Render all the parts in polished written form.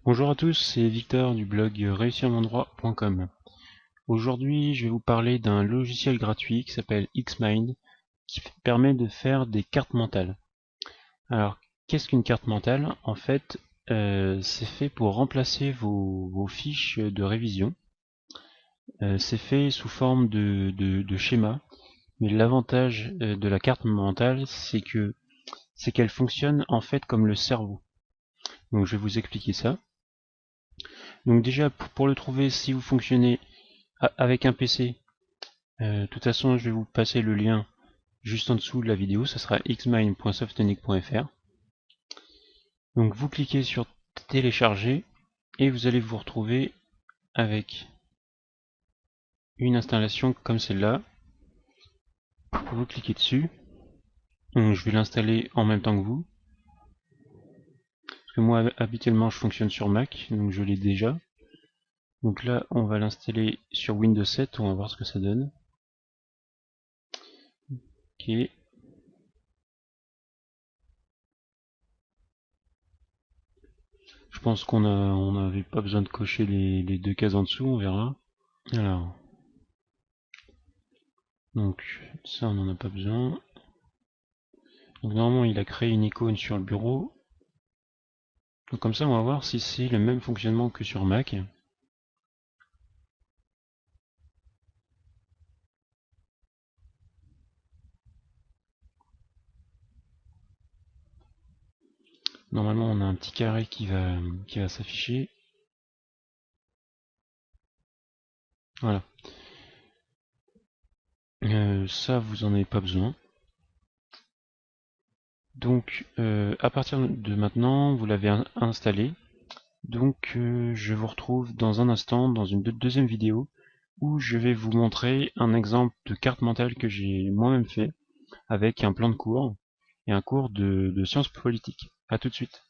Bonjour à tous, c'est Victor du blog réussirmondroit.com. Aujourd'hui, je vais vous parler d'un logiciel gratuit qui s'appelle Xmind qui permet de faire des cartes mentales. Alors, qu'est-ce qu'une carte mentale? En fait, c'est fait pour remplacer vos fiches de révision. C'est fait sous forme de schéma, mais l'avantage de la carte mentale, c'est qu'elle fonctionne en fait comme le cerveau. Donc, je vais vous expliquer ça. Donc déjà, pour le trouver, si vous fonctionnez avec un PC, de toute façon, je vais vous passer le lien juste en dessous de la vidéo, ça sera xmine.softonic.fr. Donc vous cliquez sur télécharger et vous allez vous retrouver avec une installation comme celle-là. Vous cliquez dessus. Donc je vais l'installer en même temps que vous. Parce que moi habituellement je fonctionne sur Mac, donc je l'ai déjà. Donc là on va l'installer sur Windows 7, on va voir ce que ça donne. Ok. Je pense on n'avait pas besoin de cocher les deux cases en dessous, on verra. Alors, donc ça on n'en a pas besoin. Donc normalement il a créé une icône sur le bureau. Donc comme ça on va voir si c'est le même fonctionnement que sur Mac. Normalement on a un petit carré qui va s'afficher. Voilà. Ça vous en avez pas besoin. Donc à partir de maintenant vous l'avez installé. Donc je vous retrouve dans un instant dans une deuxième vidéo où je vais vous montrer un exemple de carte mentale que j'ai moi-même fait avec un plan de cours et un cours de sciences politiques. A tout de suite.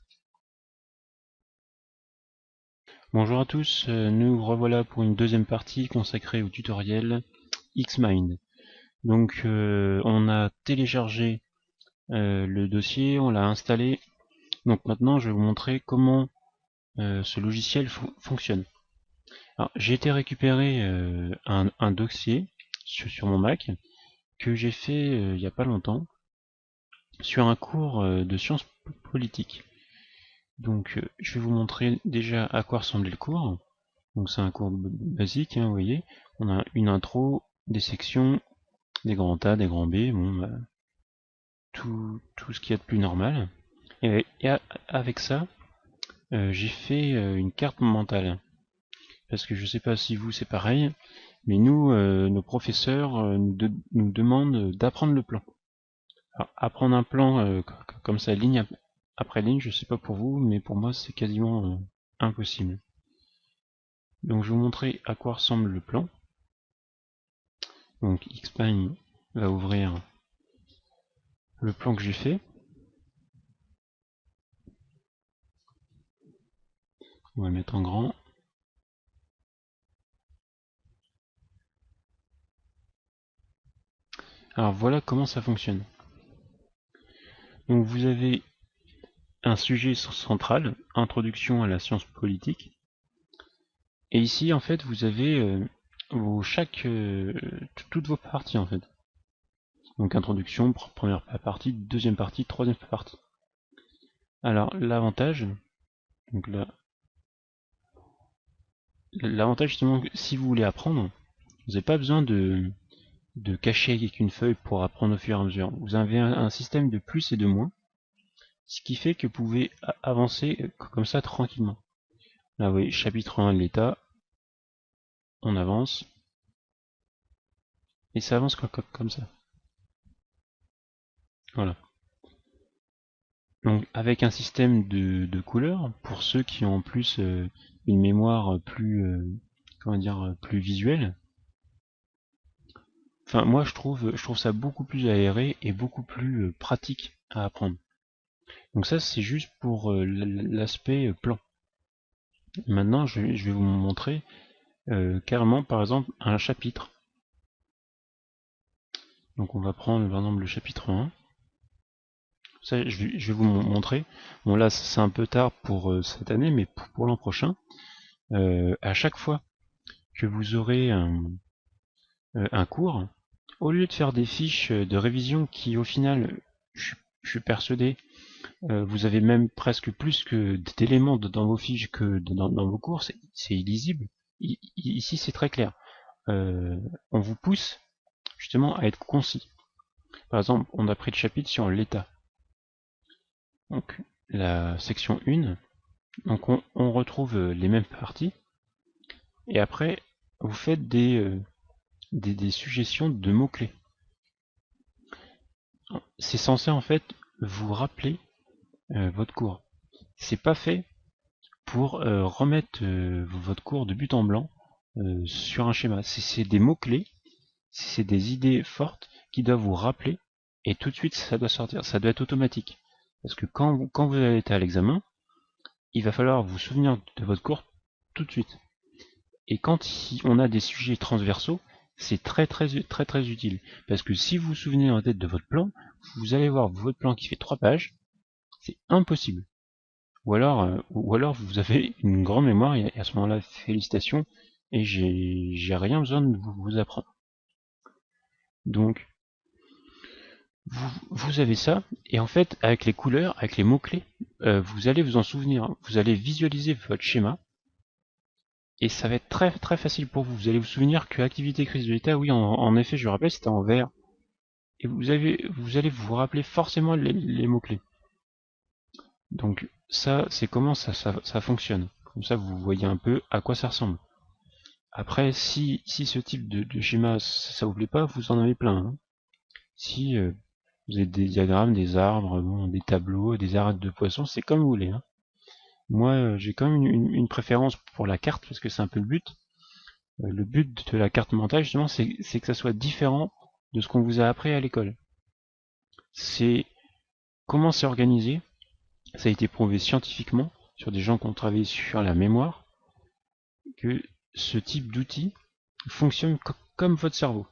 Bonjour à tous, nous revoilà pour une deuxième partie consacrée au tutoriel Xmind. Donc on a téléchargé le dossier, on l'a installé. Donc maintenant je vais vous montrer comment ce logiciel fonctionne. Alors j'ai été récupérer un dossier sur mon Mac que j'ai fait il n'y a pas longtemps sur un cours de sciences politiques. Donc je vais vous montrer déjà à quoi ressemblait le cours. Donc c'est un cours basique, hein, vous voyez. On a une intro, des sections, des grands A, des grands B, bon, bah, tout ce qu'il y a de plus normal. Et avec ça, j'ai fait une carte mentale. Parce que je sais pas si vous c'est pareil, mais nous, nos professeurs nous demandent d'apprendre le plan. Alors, apprendre un plan comme ça, ligne après ligne, je sais pas pour vous, mais pour moi c'est quasiment impossible. Donc je vais vous montrer à quoi ressemble le plan. Donc Xpine va ouvrir le plan que j'ai fait. On va le mettre en grand. Alors voilà comment ça fonctionne. Donc vous avez un sujet central, introduction à la science politique. Et ici en fait vous avez toutes vos parties en fait. Donc introduction, première partie, deuxième partie, troisième partie. Alors l'avantage, donc là, l'avantage justement, si vous voulez apprendre, vous n'avez pas besoin de cacher avec une feuille pour apprendre au fur et à mesure. Vous avez un système de plus et de moins, ce qui fait que vous pouvez avancer comme ça tranquillement. Là vous voyez, chapitre 1 de l'état, on avance, et ça avance comme ça. Voilà. Donc avec un système de couleurs, pour ceux qui ont en plus une mémoire plus, comment dire, plus visuelle. Enfin moi je trouve ça beaucoup plus aéré et beaucoup plus pratique à apprendre. Donc ça c'est juste pour l'aspect plan. Maintenant je vais vous montrer carrément par exemple un chapitre. Donc on va prendre par exemple le chapitre 1. Ça, je vais vous montrer. Bon là, c'est un peu tard pour cette année, mais pour l'an prochain, à chaque fois que vous aurez un cours, au lieu de faire des fiches de révision qui, au final, je suis persuadé, vous avez même presque plus que d'éléments dans vos fiches que dans vos cours, c'est illisible. Ici, c'est très clair. On vous pousse justement à être concis. Par exemple, on a pris le chapitre sur l'État. Donc, la section 1, donc on retrouve les mêmes parties, et après, vous faites des suggestions de mots-clés. C'est censé en fait vous rappeler votre cours. C'est pas fait pour remettre votre cours de but en blanc sur un schéma. C'est des mots-clés, c'est des idées fortes qui doivent vous rappeler, et tout de suite ça doit sortir, ça doit être automatique. Parce que quand vous allez être à l'examen, il va falloir vous souvenir de votre cours tout de suite. Et quand on a des sujets transversaux, c'est très utile. Parce que si vous vous souvenez en tête de votre plan, vous allez voir votre plan qui fait 3 pages, c'est impossible. Ou alors vous avez une grande mémoire, et à ce moment-là, félicitations, et j'ai rien besoin de vous apprendre. Donc, vous avez ça, et en fait, avec les couleurs, avec les mots-clés, vous allez vous en souvenir, vous allez visualiser votre schéma, et ça va être très facile pour vous. Vous allez vous souvenir que activité crise de l'état, oui, en effet, je le rappelle, c'était en vert, et vous allez vous rappeler forcément les mots-clés. Donc ça, c'est comment ça fonctionne. Comme ça, vous voyez un peu à quoi ça ressemble. Après, si ce type de schéma, ça vous plaît pas, vous en avez plein. Hein. Si vous avez des diagrammes, des arbres, bon, des tableaux, des arêtes de poissons, c'est comme vous voulez. Hein. Moi, j'ai quand même une préférence pour la carte, parce que c'est un peu le but. Le but de la carte mentale, justement, c'est que ça soit différent de ce qu'on vous a appris à l'école. C'est comment c'est organisé. Ça a été prouvé scientifiquement sur des gens qui ont travaillé sur la mémoire que ce type d'outil fonctionne comme votre cerveau.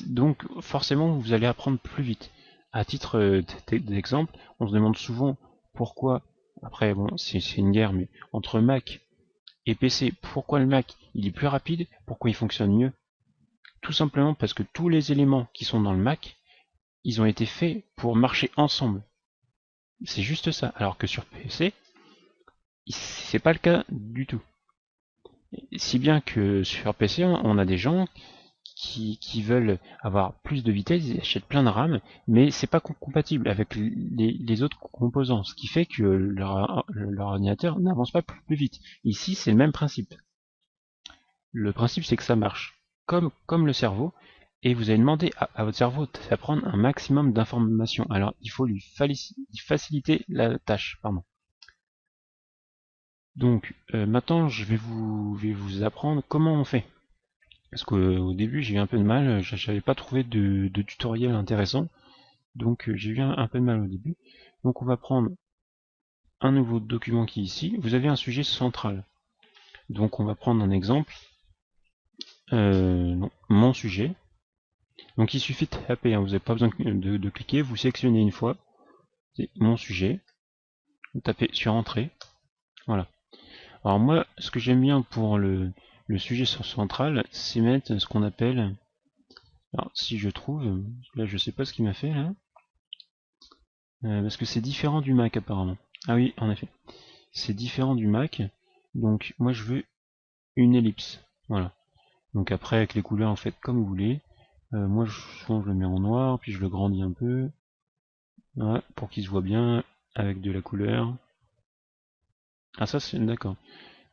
Donc forcément, vous allez apprendre plus vite. À titre d'exemple, on se demande souvent pourquoi, après bon, c'est une guerre, mais entre Mac et PC, pourquoi le Mac il est plus rapide, pourquoi il fonctionne mieux? Tout simplement parce que tous les éléments qui sont dans le Mac, ils ont été faits pour marcher ensemble. C'est juste ça. Alors que sur PC, c'est pas le cas du tout. Si bien que sur PC, on a des gens qui veulent avoir plus de vitesse, ils achètent plein de RAM, mais c'est pas compatible avec les autres composants, ce qui fait que leur ordinateur n'avance pas plus vite. Ici, c'est le même principe. Le principe, c'est que ça marche comme le cerveau, et vous allez demander à votre cerveau d'apprendre un maximum d'informations. Alors, il faut lui faciliter la tâche. Pardon. Donc, maintenant, je vais vous apprendre comment on fait. Parce qu'au début, j'ai eu un peu de mal, j'avais pas trouvé de tutoriel intéressant, donc j'ai eu un peu de mal au début. Donc on va prendre un nouveau document qui est ici. Vous avez un sujet central. Donc on va prendre un exemple. Non, mon sujet. Donc il suffit de taper, hein, vous n'avez pas besoin de cliquer, vous sélectionnez une fois. C'est mon sujet. Vous tapez sur Entrée. Voilà. Alors moi, ce que j'aime bien pour le sujet central, c'est mettre ce qu'on appelle... Alors si je trouve... Là je sais pas ce qu'il m'a fait là. Parce que c'est différent du Mac apparemment. Ah oui, en effet. C'est différent du Mac. Donc moi je veux une ellipse. Voilà. Donc après avec les couleurs en fait comme vous voulez. Moi souvent je le mets en noir, puis je le grandis un peu. Voilà, pour qu'il se voit bien avec de la couleur. Ah ça c'est d'accord.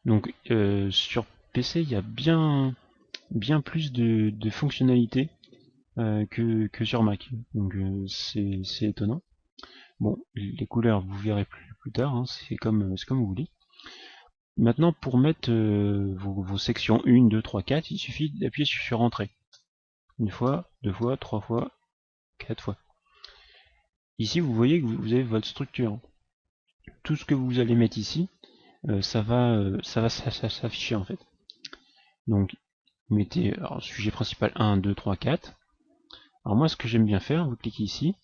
Donc sur PC il y a bien plus de fonctionnalités que sur Mac. Donc c'est étonnant. Bon, les couleurs vous verrez plus tard, hein, c'est comme vous voulez. Maintenant, pour mettre vos sections 1, 2, 3, 4, il suffit d'appuyer sur Entrée. Une fois, deux fois, trois fois, 4 fois. Ici, vous voyez que vous avez votre structure. Tout ce que vous allez mettre ici, ça va s'afficher en fait. Donc, vous mettez alors, sujet principal 1, 2, 3, 4. Alors moi, ce que j'aime bien faire, vous cliquez ici,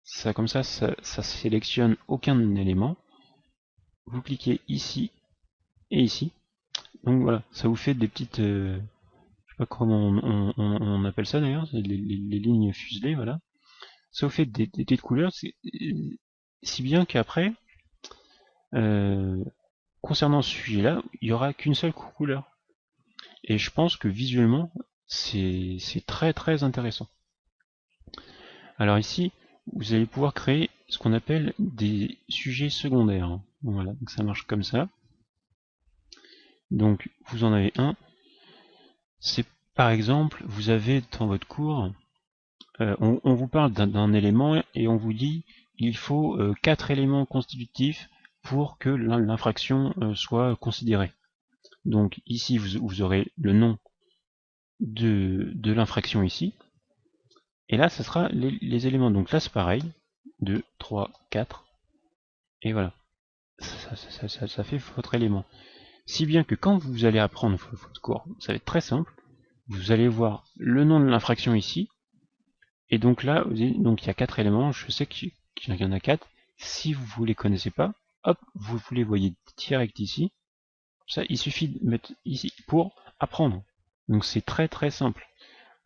Ça, comme ça sélectionne aucun élément. Vous cliquez ici et ici. Donc voilà, ça vous fait des petites, je sais pas comment on appelle ça d'ailleurs, les lignes fuselées, voilà. Ça vous fait des petites couleurs, si bien qu'après, concernant ce sujet-là, il n'y aura qu'une seule couleur. Et je pense que visuellement, c'est très très intéressant. Alors ici, vous allez pouvoir créer ce qu'on appelle des sujets secondaires. Voilà, donc ça marche comme ça. Donc vous en avez un. C'est par exemple, vous avez dans votre cours, on vous parle d'un élément et on vous dit il faut 4 éléments constitutifs pour que l'infraction soit considérée. Donc ici vous aurez le nom de l'infraction ici. Et là, ce sera les éléments. Donc là, c'est pareil. 2, 3, 4. Et voilà. Ça fait votre élément. Si bien que quand vous allez apprendre votre cours, ça va être très simple. Vous allez voir le nom de l'infraction ici. Et donc là, donc il y a 4 éléments. Je sais qu'il y en a 4. Si vous ne les connaissez pas, hop, vous les voyez direct ici. Ça, il suffit de mettre ici pour apprendre. Donc c'est très très simple.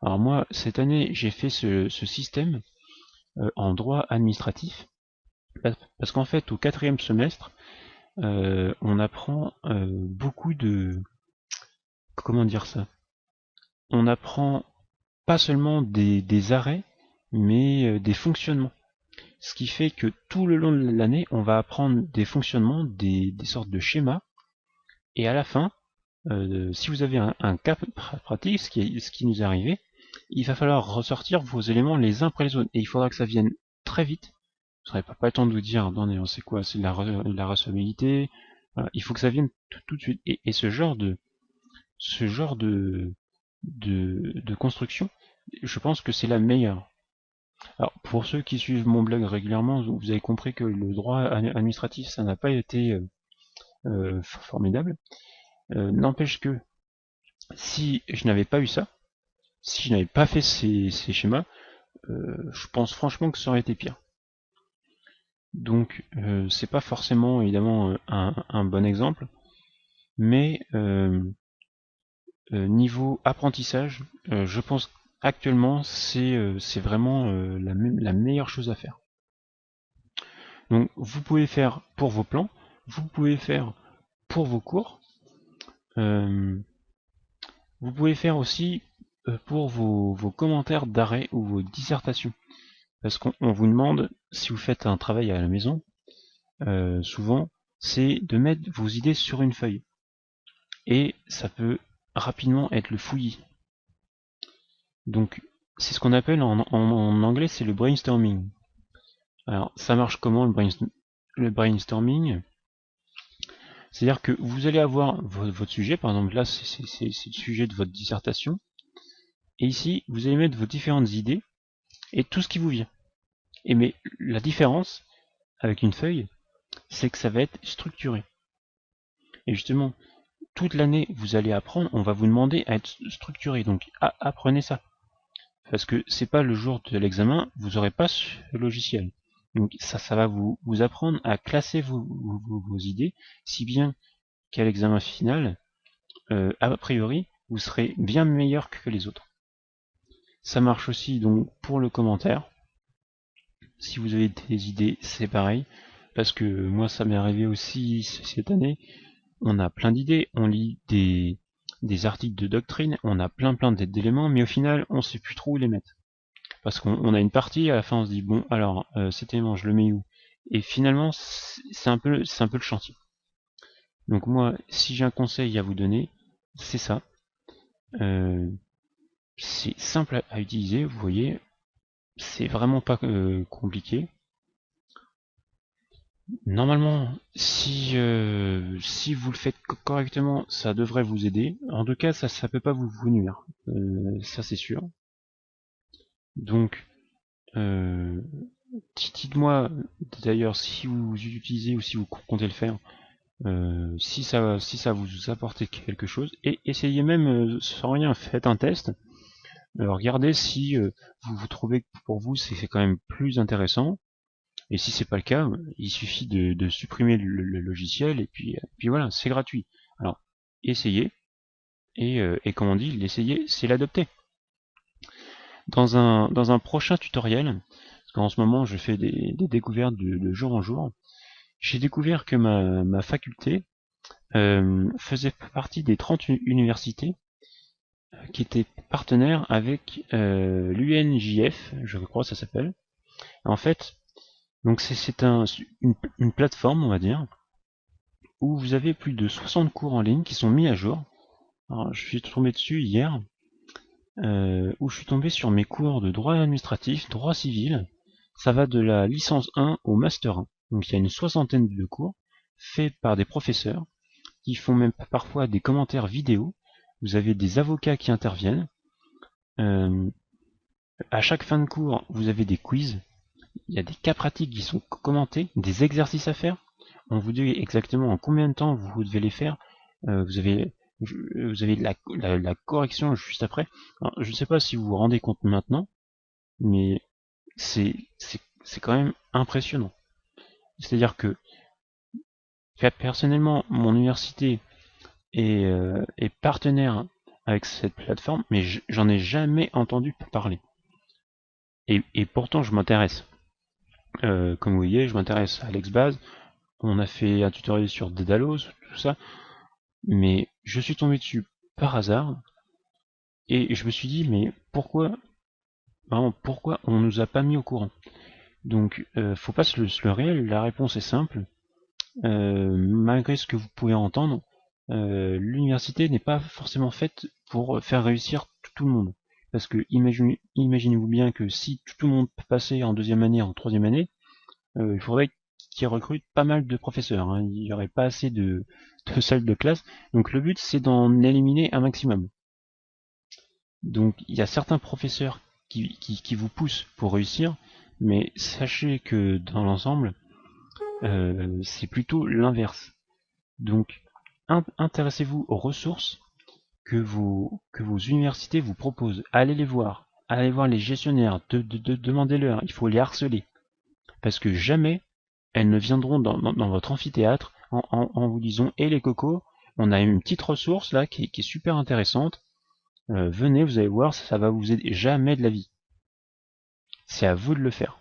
Alors moi, cette année, j'ai fait ce système en droit administratif, parce qu'en fait, au 4e semestre, on apprend beaucoup de... Comment dire ça? On apprend pas seulement des arrêts, mais des fonctionnements. Ce qui fait que tout le long de l'année, on va apprendre des fonctionnements, des sortes de schémas, et à la fin, si vous avez un cas pratique, ce qui nous est arrivé, il va falloir ressortir vos éléments les uns après les autres. Et il faudra que ça vienne très vite. Vous n'aurez pas le temps de vous dire, attendez, c'est quoi? C'est la recevabilité. Voilà. Il faut que ça vienne tout de suite. Et ce genre de construction, je pense que c'est la meilleure. Alors, pour ceux qui suivent mon blog régulièrement, vous avez compris que le droit administratif, ça n'a pas été formidable. N'empêche que si je n'avais pas eu ça, si je n'avais pas fait ces schémas, je pense franchement que ça aurait été pire. Donc c'est pas forcément évidemment un bon exemple, mais niveau apprentissage, je pense actuellement c'est vraiment la meilleure chose à faire. Donc vous pouvez faire pour vos plans, vous pouvez faire pour vos cours, vous pouvez faire aussi pour vos commentaires d'arrêt ou vos dissertations. Parce qu'on vous demande, si vous faites un travail à la maison, souvent, c'est de mettre vos idées sur une feuille. Et ça peut rapidement être le fouillis. Donc, c'est ce qu'on appelle en anglais, c'est le brainstorming. Alors, ça marche comment le brainstorming? C'est-à-dire que vous allez avoir votre sujet, par exemple là, c'est le sujet de votre dissertation. Et ici, vous allez mettre vos différentes idées et tout ce qui vous vient. Mais la différence avec une feuille, c'est que ça va être structuré. Et justement, toute l'année, vous allez apprendre, on va vous demander à être structuré. Donc, apprenez ça. Parce que c'est pas le jour de l'examen, vous n'aurez pas ce logiciel. Donc, ça va vous apprendre à classer vos idées, si bien qu'à l'examen final, a priori, vous serez bien meilleur que les autres. Ça marche aussi donc pour le commentaire. Si vous avez des idées, c'est pareil. Parce que moi, ça m'est arrivé aussi cette année. On a plein d'idées, on lit des articles de doctrine, on a plein d'éléments, mais au final, on sait plus trop où les mettre. Parce qu'on a une partie, à la fin, on se dit, bon, alors, cet élément, je le mets où? Et finalement, c'est un peu le chantier. Donc moi, si j'ai un conseil à vous donner, c'est ça. C'est simple à utiliser, vous voyez, c'est vraiment pas compliqué. Normalement, si vous le faites correctement, ça devrait vous aider. En tout cas, ça peut pas vous nuire. Ça c'est sûr. Donc, dites-moi d'ailleurs si vous utilisez ou si vous comptez le faire, si ça vous apporte quelque chose. Et essayez même, sans rien, faites un test. Regardez si vous trouvez que pour vous c'est quand même plus intéressant. Et si c'est pas le cas, il suffit de supprimer le logiciel et puis voilà, c'est gratuit. Alors, essayez, et comme on dit, l'essayer, c'est l'adopter. Dans un prochain tutoriel, parce qu'en ce moment je fais des découvertes de jour en jour, j'ai découvert que ma faculté faisait partie des 30 universités qui étaient partenaires avec l'UNJF, je crois que ça s'appelle. En fait, donc c'est une plateforme, on va dire, où vous avez plus de 60 cours en ligne qui sont mis à jour. Alors, je suis tombé dessus hier, où je suis tombé sur mes cours de droit administratif, droit civil. Ça va de la licence 1 au master 1. Donc il y a une soixantaine de cours faits par des professeurs qui font même parfois des commentaires vidéo. Vous avez des avocats qui interviennent. Euh, à chaque fin de cours, vous avez des quiz. Il y a des cas pratiques qui sont commentés, des exercices à faire. On vous dit exactement en combien de temps vous devez les faire. Vous avez la correction juste après. Alors, je ne sais pas si vous vous rendez compte maintenant, mais c'est quand même impressionnant. C'est-à-dire que personnellement, mon université est partenaire avec cette plateforme, mais j'en ai jamais entendu parler. Et pourtant, je m'intéresse. Comme vous voyez, je m'intéresse à l'Exbase. On a fait un tutoriel sur Daedalus, tout ça. Mais je suis tombé dessus par hasard. Et je me suis dit, mais pourquoi on nous a pas mis au courant? Donc, faut pas se leurrer, la réponse est simple. Malgré ce que vous pouvez entendre, l'université n'est pas forcément faite pour faire réussir tout le monde. Parce que imaginez-vous bien que si tout le monde passait en deuxième année, en troisième année, il faudrait qu'ils recrutent pas mal de professeurs. Hein. Il n'y aurait pas assez de salles de classe. Donc le but, c'est d'en éliminer un maximum. Donc il y a certains professeurs qui vous poussent pour réussir, mais sachez que dans l'ensemble, c'est plutôt l'inverse. Donc intéressez-vous aux ressources que vos universités vous proposent. Allez voir les gestionnaires, demandez-leur, il faut les harceler. Parce que jamais elles ne viendront dans votre amphithéâtre en vous disant « Eh les cocos, on a une petite ressource là qui est super intéressante, venez, vous allez voir, ça va vous aider. » Jamais de la vie. C'est à vous de le faire.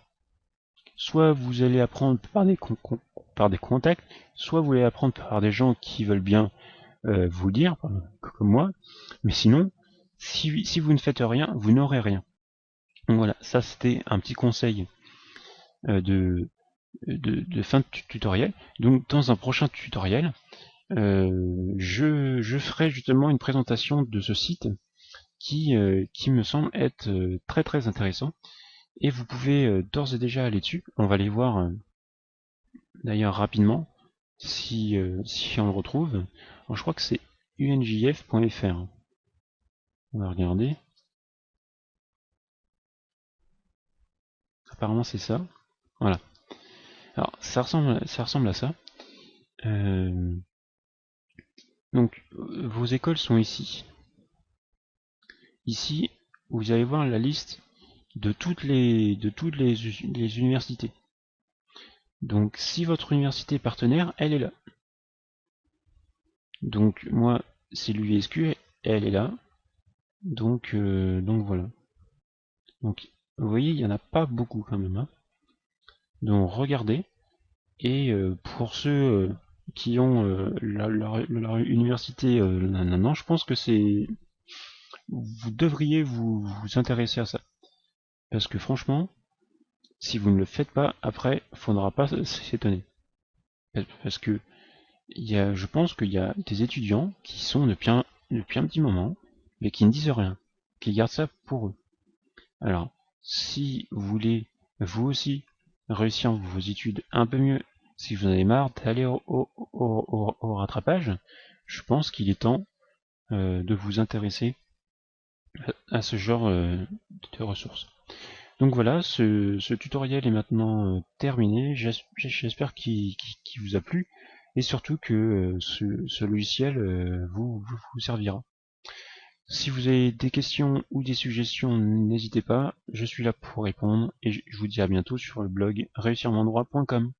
Soit vous allez apprendre par des contacts, soit vous allez apprendre par des gens qui veulent bien vous le dire, comme moi, mais sinon, si vous ne faites rien, vous n'aurez rien. Donc voilà, ça c'était un petit conseil de fin de tutoriel. Donc dans un prochain tutoriel, je ferai justement une présentation de ce site qui me semble être très très intéressant. Et vous pouvez d'ores et déjà aller dessus. On va aller voir d'ailleurs rapidement si on le retrouve. Alors, je crois que c'est unjf.fr. On va regarder. Apparemment c'est ça. Voilà. Alors ça ressemble à ça. Donc vos écoles sont ici. Ici, vous allez voir la liste de toutes les universités. Donc si votre université est partenaire, elle est là. Donc moi, c'est l'UVSQ, elle est là. Donc voilà. Donc vous voyez, il n'y en a pas beaucoup quand même. Hein. Donc regardez. Et pour ceux qui ont leur université non, je pense que vous devriez vous intéresser à ça. Parce que franchement, si vous ne le faites pas, après, il ne faudra pas s'étonner. Parce que je pense qu'il y a des étudiants qui sont depuis un petit moment, mais qui ne disent rien, qui gardent ça pour eux. Alors, si vous voulez, vous aussi, réussir vos études un peu mieux, si vous en avez marre d'aller au rattrapage, je pense qu'il est temps de vous intéresser à ce genre de ressources. Donc voilà, ce tutoriel est maintenant terminé. J'espère qu'il vous a plu et surtout que ce logiciel vous servira. Si vous avez des questions ou des suggestions, n'hésitez pas, je suis là pour répondre et je vous dis à bientôt sur le blog réussirmondroit.com.